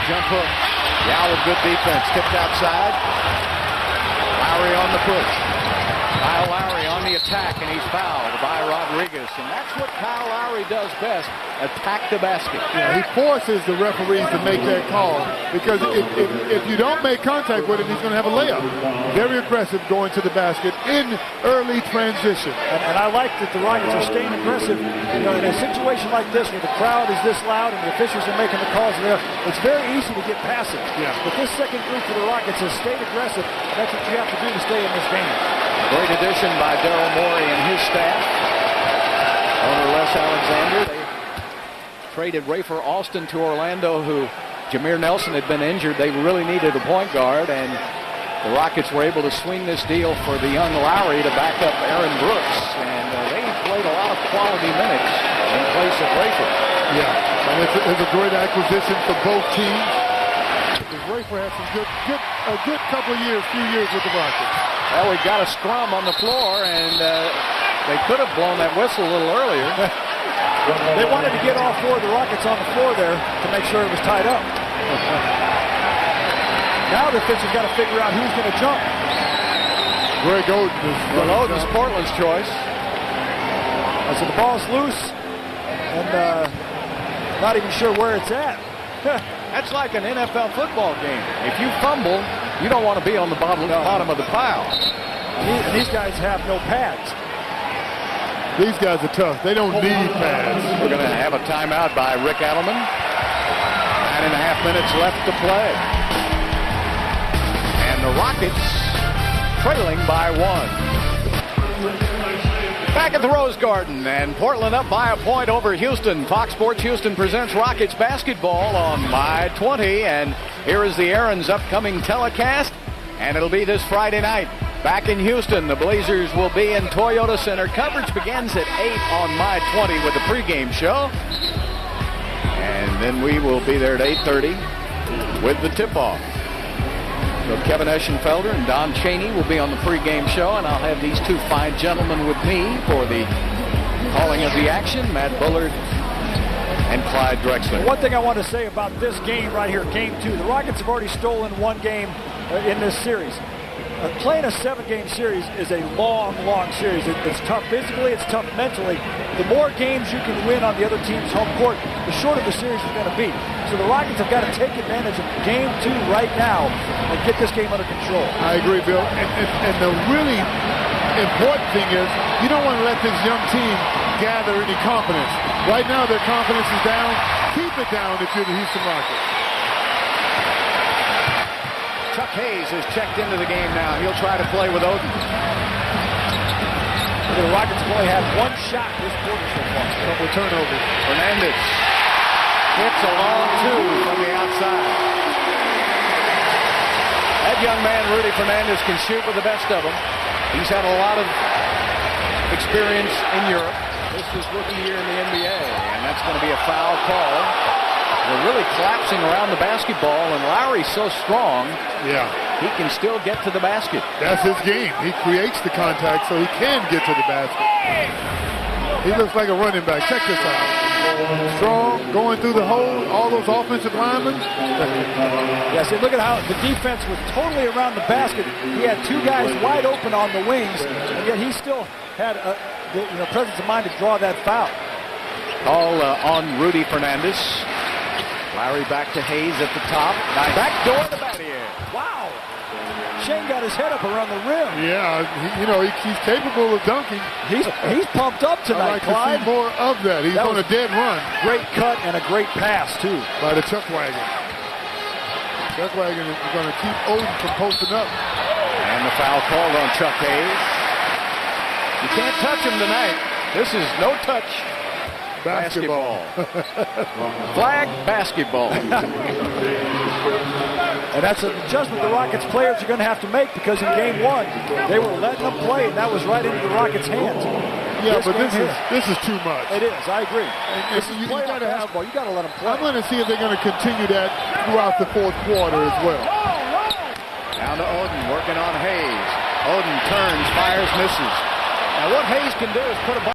jump hook. Yao with good defense. Tipped outside. Lowry on the push. Kyle Lowry on the attack, and he's fouled by Rodriguez. And that's what Kyle Lowry does best, attack the basket. Yeah, he forces the referees to make that call, because if you don't make contact with him, he's going to have a layup. Very aggressive going to the basket in early transition. And I like that the Rockets are staying aggressive. You know, in a situation like this where the crowd is this loud and the officials are making the calls there, it's very easy to get past it. Yeah. But this second group for the Rockets has stayed aggressive. That's what you have to do to stay in this game. Great addition by Daryl Morey and his staff. Owner Les Alexander. They traded Rafer Alston to Orlando, who Jameer Nelson had been injured. They really needed a point guard, and the Rockets were able to swing this deal for the young Lowry to back up Aaron Brooks. And they played a lot of quality minutes in place of Rafer. Yeah, and it's a great acquisition for both teams. Rafer had some a good few years with the Rockets. Well, we've got a scrum on the floor, and they could have blown that whistle a little earlier. They wanted to get all four of the Rockets on the floor there to make sure it was tied up. Now the official's got to figure out who's going to jump. Greg Oden. Well, Oden's Portland's choice. So the ball's loose, and not even sure where it's at. That's like an NFL football game. If you fumble, you don't want to be on the bottom of the pile. And these guys have no pads. These guys are tough. They don't need pads. We're going to have a timeout by Rick Adelman. 9.5 minutes left to play. And the Rockets trailing by 1. Back at the Rose Garden, and Portland up by a point over Houston. Fox Sports Houston presents Rockets basketball on My 20, and here is the Aaron's upcoming telecast, and it'll be this Friday night. Back in Houston, the Blazers will be in Toyota Center. Coverage begins at 8 on My 20 with the pregame show, and then we will be there at 8:30 with the tip-off. So Kevin Eschenfelder and Don Chaney will be on the pregame show, and I'll have these two fine gentlemen with me for the calling of the action, Matt Bullard and Clyde Drexler. One thing I want to say about this game right here, Game 2, the Rockets have already stolen one game in this series. Playing a 7-game series is a long series. It's tough physically, it's tough mentally. The more games you can win on the other team's home court, the shorter the series is going to be. So the Rockets have got to take advantage of Game 2 right now and get this game under control. I agree, Bill. And the really important thing is you don't want to let this young team gather any confidence. Right now their confidence is down. Keep it down if you're the Houston Rockets. Chuck Hayes has checked into the game now. He'll try to play with Oden. The Rockets have only had one shot this quarter so far. Couple turnovers. Fernandez hits a long two from the outside. That young man, Rudy Fernandez, can shoot with the best of them. He's had a lot of experience in Europe. This is rookie year in the NBA, and that's going to be a foul call. They're really collapsing around the basketball, and Lowry's so strong, yeah, he can still get to the basket. That's his game. He creates the contact so he can get to the basket. He looks like a running back. Check this out. Strong, going through the hole, all those offensive linemen. Yeah, see, look at how the defense was totally around the basket. He had two guys wide open on the wings, and yet he still had the presence of mind to draw that foul. Call on Rudy Fernandez. Lowry back to Hayes at the top. Nice. Back door to Battier. Wow. Shane got his head up around the rim. Yeah, he's capable of dunking. He's pumped up tonight, I'd like to see more of that. He's on a dead run. Great cut and a great pass, too. By the Chuck Wagon. Chuck Wagon is going to keep Oden from posting up. And the foul called on Chuck Hayes. You can't touch him tonight. This is no touch. Basketball. Flag basketball. And that's an adjustment the Rockets players are going to have to make, because in Game 1, they were letting them play, and that was right into the Rockets' hands. Yeah, but this is too much. It is, I agree. You got to have. You got to let them play. I'm going to see if they're going to continue that throughout the fourth quarter as well. Down to Oden, working on Hayes. Oden turns, fires, misses. Now what Hayes can do is put a